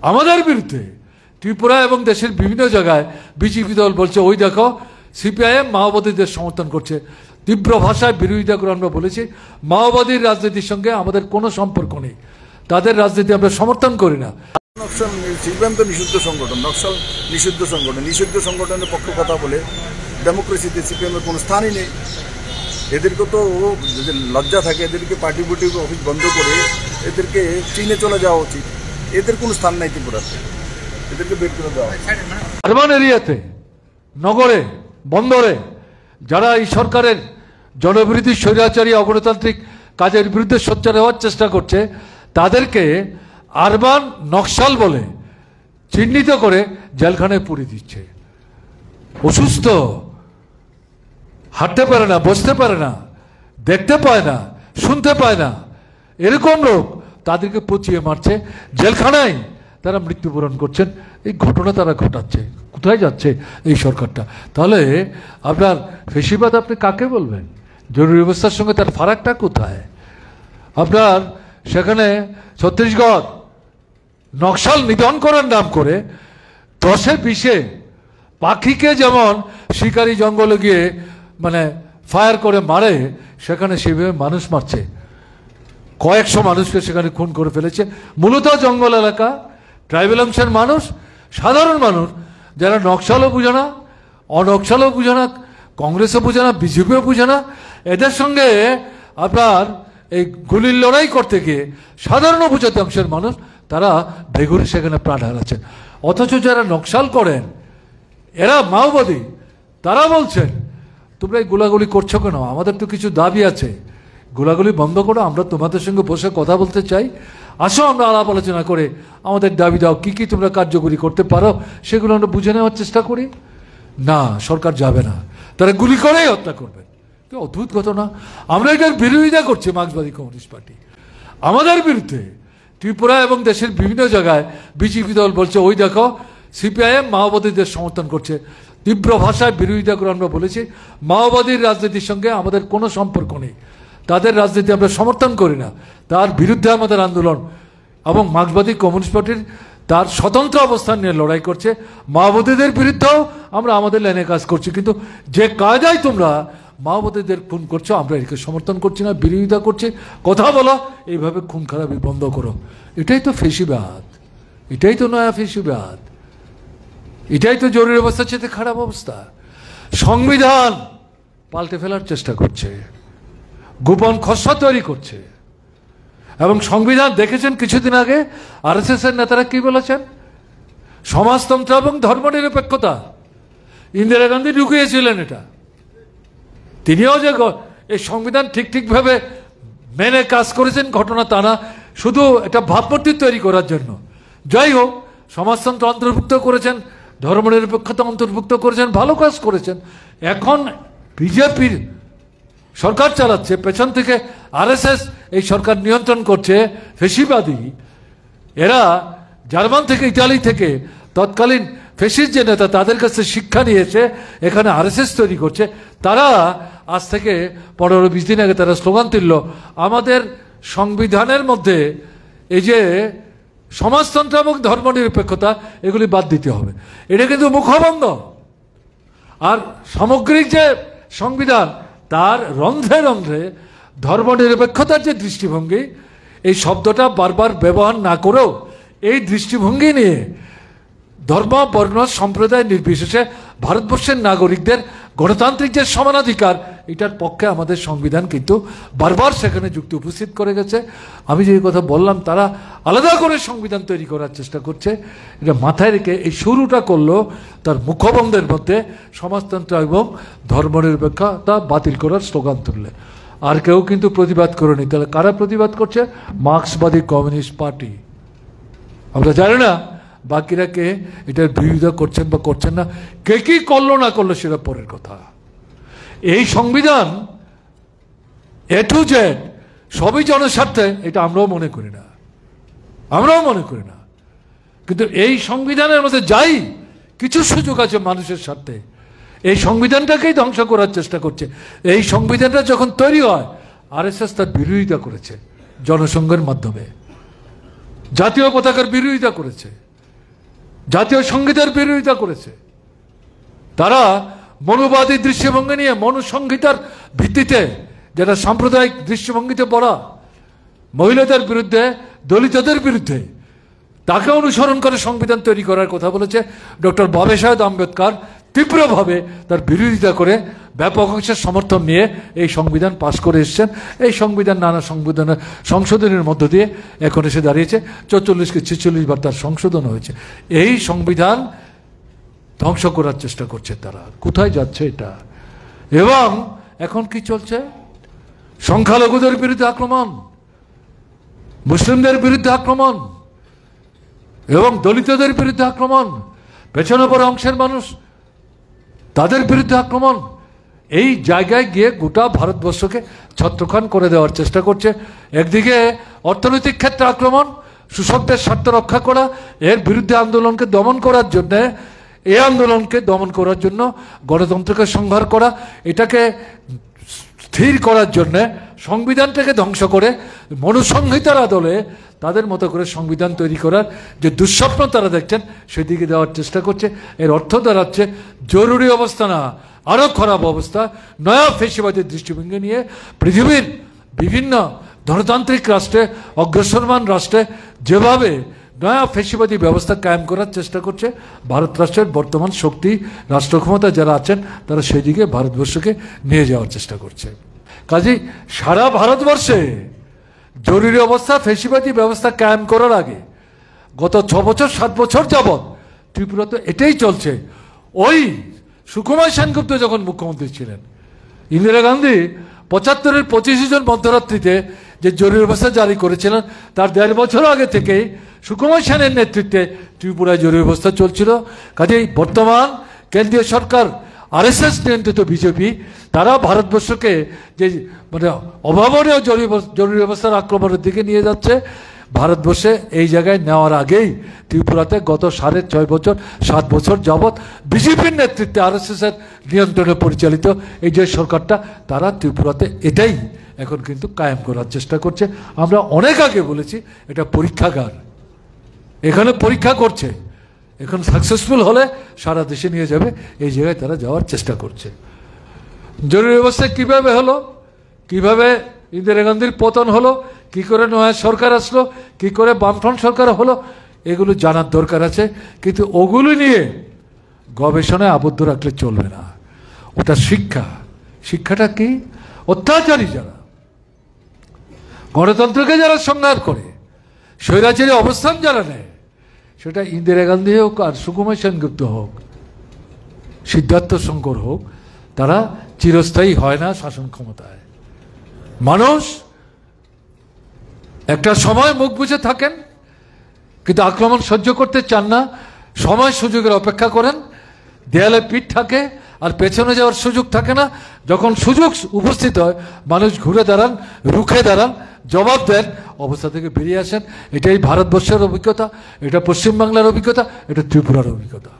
আমাদের বিরুদ্ধে ত্রিপুরা এবং দেশের বিভিন্ন জায়গায় বিজেপি দল বলছে ওই দেখো সিপিআইএম মাওবাদীদের সমর্থন করছে। তীব্র ভাষায় বিরোধিতা করে আমরা বলেছি মাওবাদীর রাজনীতির সঙ্গে আমাদের কোনো সম্পর্ক নেই, তাদের রাজনীতি আমরা সমর্থন করি না। নকশাল সিপিএম তো নিষিদ্ধ সংগঠন, নকশাল নিষিদ্ধ সংগঠন, নিষিদ্ধ সংগঠনের পক্ষে কথা বলে ডেমোক্রেসিতে সিপিএমের কোনো স্থানই নেই। এদেরকে তো যদি লজ্জা থাকে এদেরকে পার্টি বুটি অফিস বন্ধ করে এদেরকে চীনে চলে যাওয়া উচিত। এদের কোনো স্থান নাই ত্রিপুরাতে, এদেরকে বের করে দেওয়া। আরবান এরিয়াতে, নগরে, বন্দরে যারা এই সরকারের জনবিরোধী স্বৈরাচারী অগণতান্ত্রিক কাজের বিরুদ্ধে সোচ্চার হওয়ার চেষ্টা করছে তাদেরকে আরবান নকশাল বলে চিহ্নিত করে জেলখানায় পুরে দিচ্ছে। অসুস্থ, হাঁটতে পারে না, বসতে পারে না, দেখতে পায় না, শুনতে পায় না, এরকম লোক তাদেরকে পচিয়ে মারছে, জেলখানায় তারা মৃত্যুবরণ করছেন। এই ঘটনা তারা ঘটাচ্ছে। কোথায় যাচ্ছে এই সরকারটা? তাহলে আপনার ফেসিবাদ আপনি কাকে বলবেন? জরুরি অবস্থার সঙ্গে তার ফারাকটা কোথায়? আপনার সেখানে ছত্তিশগড় নকশাল নিধন করার নাম করে 10-20 পাখিকে যেমন শিকারি জঙ্গলে গিয়ে ফায়ার করে মারে, সেখানে সেভাবে মানুষ মারছে। কয়েকশো মানুষকে সেখানে খুন করে ফেলেছে। মূলত জঙ্গল এলাকা, ট্রাইবেল অংশের মানুষ, সাধারণ মানুষ যারা নকশালও বুঝে না, অনকশালও বুঝে না, কংগ্রেসও বুঝে না, বিজেপিও বুঝে না, এদের সঙ্গে আপনার এই গুলির লড়াই করতে গিয়ে সাধারণ উপজাতি অংশের মানুষ তারা বেঘুরে সেখানে প্রাণ হারাচ্ছেন। অথচ যারা নকশাল করেন এরা মাওবাদী, তারা বলছেন তোমরা এই গোলাগুলি করছো কেন? আমাদের তো কিছু দাবি আছে, গোলাগুলি বন্ধ করো, আমরা তোমাদের সঙ্গে বসে কথা বলতে চাই, আসো আমরা আলাপ আলোচনা করে আমাদের দাবি দাও, কি কি তোমরা কার্যকরী করতে পারো সেগুলো আমরা বুঝে নেওয়ার চেষ্টা করি। না, সরকার যাবে না, তারা গুলি করেই হত্যা করবেন। কি অদ্ভুত ঘটনা! আমরা এটার বিরোধিতা করছি মার্ক্সবাদী কমিউনিস্ট পার্টি। আমাদের বিরুদ্ধে ত্রিপুরা এবং দেশের বিভিন্ন জায়গায় বিজেপি দল বলছে ওই দেখো সিপিআইএম মাওবাদীদের সমর্থন করছে। তীব্র ভাষায় বিরোধিতা করে আমরা বলেছি মাওবাদীর রাজনীতির সঙ্গে আমাদের কোনো সম্পর্ক নেই, তাদের রাজনীতি আমরা সমর্থন করি না। তার বিরুদ্ধে আমাদের আন্দোলন, এবং মার্ক্সবাদী কমিউনিস্ট পার্টির তার স্বতন্ত্র অবস্থান নিয়ে লড়াই করছে। মাওবাদীদের বিরুদ্ধেও আমরা আমাদের লাইনে কাজ করছি, কিন্তু যে কায়দায় তোমরা মাওবাদীদের খুন করছো আমরা একে সমর্থন করছি না, বিরোধিতা করছি। কথা বলো, এইভাবে খুন খারাপি বন্ধ করো। এটাই তো ফেসিবাদ, এটাই তো নয়া ফেসিবাদ, এটাই তো জরুরি অবস্থার চেয়ে খারাপ অবস্থা। সংবিধান পাল্টে ফেলার চেষ্টা করছে, গোপন খসড়া তৈরি করছে। এবং সংবিধান দেখেছেন কিছুদিন আগে আরএসএস এর নেতারা কি বলেছেন? সমাজতন্ত্র এবং ধর্মনিরপেক্ষতা। ইন্দিরা গান্ধী ঢুকিয়েছিলেন এটা। তিনিও যে এই সংবিধান ঠিকভাবে মেনে কাজ করেছেন ঘটনা তা না, শুধু এটা ভাবমূর্তি তৈরি করার জন্য। যাই হোক, সমাজতন্ত্র অন্তর্ভুক্ত করেছেন, ধর্মনিরপেক্ষতা অন্তর্ভুক্ত করেছেন, ভালো কাজ করেছেন। এখন বিজেপির সরকার চালাচ্ছে, পেছন থেকে আরএসএস এই সরকার নিয়ন্ত্রণ করছে, ফেসিবাদী। এরা জার্মান থেকে, ইতালি থেকে তৎকালীন ফেসিস্ট যে নেতা তাদের কাছে শিক্ষা নিয়েছে, এখানে আরএসএস তৈরি করছে। তারা আজ থেকে 15-20 দিন আগে তারা স্লোগান তুলল আমাদের সংবিধানের মধ্যে এই যে সমাজতন্ত্র এবং ধর্মনিরপেক্ষতা এগুলি বাদ দিতে হবে। এটা কিন্তু মুখবন্ধ। আর সামগ্রিক যে সংবিধান তার রন্ধ্রে রন্ধ্রে ধর্মনিরপেক্ষতার যে দৃষ্টিভঙ্গি, এই শব্দটা বারবার ব্যবহার না করেও এই দৃষ্টিভঙ্গি নিয়ে ধর্ম, বর্ণ, সম্প্রদায় নির্বিশেষে ভারতবর্ষের নাগরিকদের গণতান্ত্রিক যে সমানাধিকার, এটার পক্ষে আমাদের সংবিধান কিন্তু বারবার সেখানে যুক্তি উপস্থিত করে গেছে। আমি যে কথা বললাম, তারা আলাদা করে সংবিধান তৈরি করার চেষ্টা করছে। এটা মাথায় রেখে এই শুরুটা করলো তার মুখবন্ধের মধ্যে সমাজতন্ত্র এবং ধর্মনিরপেক্ষতা বাতিল করার স্লোগান তুললে। আর কেউ কিন্তু প্রতিবাদ করেনি। তাহলে কারা প্রতিবাদ করছে? মার্ক্সবাদী কমিউনিস্ট পার্টি। আমরা জানি না বাকিরা কে এটার বিরোধিতা করছেন বা করছেন না, কে কি করলো না করলো সেটা পরের কথা। এই সংবিধান A to Z সবই জনস্বার্থে, এটা আমরাও মনে করি না, কিন্তু এই সংবিধানের মধ্যে যাই কিছু সুযোগ আছে মানুষের স্বার্থে, এই সংবিধানটাকেই ধ্বংস করার চেষ্টা করছে। এই সংবিধানটা যখন তৈরি হয় আরএসএস তার বিরোধিতা করেছে, জনসংঘের মাধ্যমে জাতীয় পতাকার বিরোধিতা করেছে। জাতীয় সংগীতের বিরোধিতা করেছে, তারা মনুবাদী দৃষ্টিভঙ্গি নিয়ে মনুসংহিতার ভিত্তিতে, যেটা সাম্প্রদায়িক দৃষ্টিভঙ্গিতে পড়া, মহিলাদের বিরুদ্ধে, দলিতদের বিরুদ্ধে, তাকে অনুসরণ করে সংবিধান তৈরি করার কথা বলেছে। ডক্টর বাবাসাহেব আম্বেদকর তীব্রভাবে তার বিরোধিতা করে ব্যাপক অংশের সমর্থন নিয়ে এই সংবিধান পাশ করে এসছেন। এই সংবিধান নানা সংশোধনের মধ্য দিয়ে এখন এসে দাঁড়িয়েছে 44কে 46 বার তার সংশোধন হয়েছে। এই সংবিধান ধ্বংস করার চেষ্টা করছে তারা। কোথায় যাচ্ছে এটা? এবং এখন কি চলছে? সংখ্যালঘুদের বিরুদ্ধে আক্রমণ, মুসলিমদের বিরুদ্ধে আক্রমণ এবং দলিতদের বিরুদ্ধে আক্রমণ, পেছনে পড়া অংশের মানুষ তাদের বিরুদ্ধে আক্রমণ। এই জায়গায় গিয়ে গোটা ভারতবর্ষকে ছত্রখান করে দেওয়ার চেষ্টা করছে। একদিকে অর্থনৈতিক ক্ষেত্রে আক্রমণ, শোষকদের স্বার্থ রক্ষা করা, এর বিরুদ্ধে আন্দোলনকে দমন করার জন্য, এই আন্দোলনকে দমন করার জন্য গণতন্ত্রকে সংহার করা, এটাকে স্থির করার জন্য সংবিধানটাকে ধ্বংস করে মনুসংহিতার আদলে তাদের মতো করে সংবিধান তৈরি করার যে দুঃস্বপ্ন তারা দেখছেন সেদিকে দেওয়ার চেষ্টা করছে। এর অর্থ দাঁড়াচ্ছে জরুরি অবস্থা না, আরও খারাপ অবস্থা। নয়া ফ্যাসিবাদের দৃষ্টিভঙ্গি নিয়ে পৃথিবীর বিভিন্ন ধনতান্ত্রিক রাষ্ট্রে, অগ্রসরমান রাষ্ট্রে যেভাবে নয়া ফ্যাসিবাদী ব্যবস্থা কায়েম করার চেষ্টা করছে, ভারত রাষ্ট্রের বর্তমান শক্তি, রাষ্ট্র ক্ষমতা যারা আছেন তারা সেই দিকে ভারতবর্ষকে নিয়ে যাওয়ার চেষ্টা করছে। কাজেই সারা ভারতবর্ষে জরুরি অবস্থা, ফ্যাসিবাদী ব্যবস্থা কায়েম করার আগে গত 6 বছর 7 বছর যাবৎ ত্রিপুরাতে এটাই চলছে। ওই সুকুমার সেনগুপ্ত যখন মুখ্যমন্ত্রী ছিলেন, ইন্দিরা গান্ধী 75-এর 25 জন মধ্যরাত্রিতে যে জরুরি অবস্থা জারি করেছিলেন, তার 1.5 বছর আগে থেকেই সুকুমার সেনের নেতৃত্বে ত্রিপুরায় জরুরি অবস্থা চলছিল। কাজেই বর্তমান কেন্দ্রীয় সরকার, আরএসএস নিয়ন্ত্রিত বিজেপি, তারা ভারতবর্ষকে যে মানে অভাবনীয় জরুরি অবস্থার আক্রমণের দিকে নিয়ে যাচ্ছে। ভারতবর্ষে এই জায়গায় নেওয়ার আগেই ত্রিপুরাতে গত 6.5 বছর 7 বছর যাবৎ বিজেপির নেতৃত্বে, আরএসএসের নিয়ন্ত্রণে পরিচালিত এই যে সরকারটা, তারা ত্রিপুরাতে এটাই এখন কিন্তু কায়েম করার চেষ্টা করছে। আমরা অনেক আগে বলেছি এটা পরীক্ষাগার, এখানে পরীক্ষা করছে, এখন সাকসেসফুল হলে সারা দেশে নিয়ে যাবে, এই জায়গায় তারা যাওয়ার চেষ্টা করছে। জরুরি অবস্থা কিভাবে হলো, কিভাবে ইন্দিরা গান্ধীর পতন হলো, কি করে নয়া সরকার আসলো, কি করে বামফ্রন্ট সরকার হলো, এগুলো জানার দরকার আছে। কিন্তু ওগুলো নিয়ে গবেষণায় আবদ্ধ রাখলে চলবে না। ওটা শিক্ষা। শিক্ষাটা কি? অত্যাচারী যারা, গণতন্ত্রকে যারা সংহার করে, স্বৈরাচারী অবস্থান যারা নেয়, সেটা ইন্দিরা গান্ধী হোক আর সুকুমার সেনগুপ্ত হোক, সিদ্ধার্থ শঙ্কর হোক, তারা চিরস্থায়ী হয় না শাসন ক্ষমতায়। মানুষ একটা সময় মুখ বুজে থাকেন, কিন্তু আক্রমণ সহ্য করতে চান না, সময় সুযোগের অপেক্ষা করেন, দেয়ালে পিঠ থাকে আর পেছনে যাওয়ার সুযোগ থাকে না। যখন সুযোগ উপস্থিত হয় মানুষ ঘুরে দাঁড়ান, রুখে দাঁড়ান, জবাব দেন, অবস্থা থেকে বেরিয়ে আসেন। এটাই ভারতবর্ষের অভিজ্ঞতা, এটা পশ্চিমবাংলার অভিজ্ঞতা, এটা ত্রিপুরার অভিজ্ঞতা।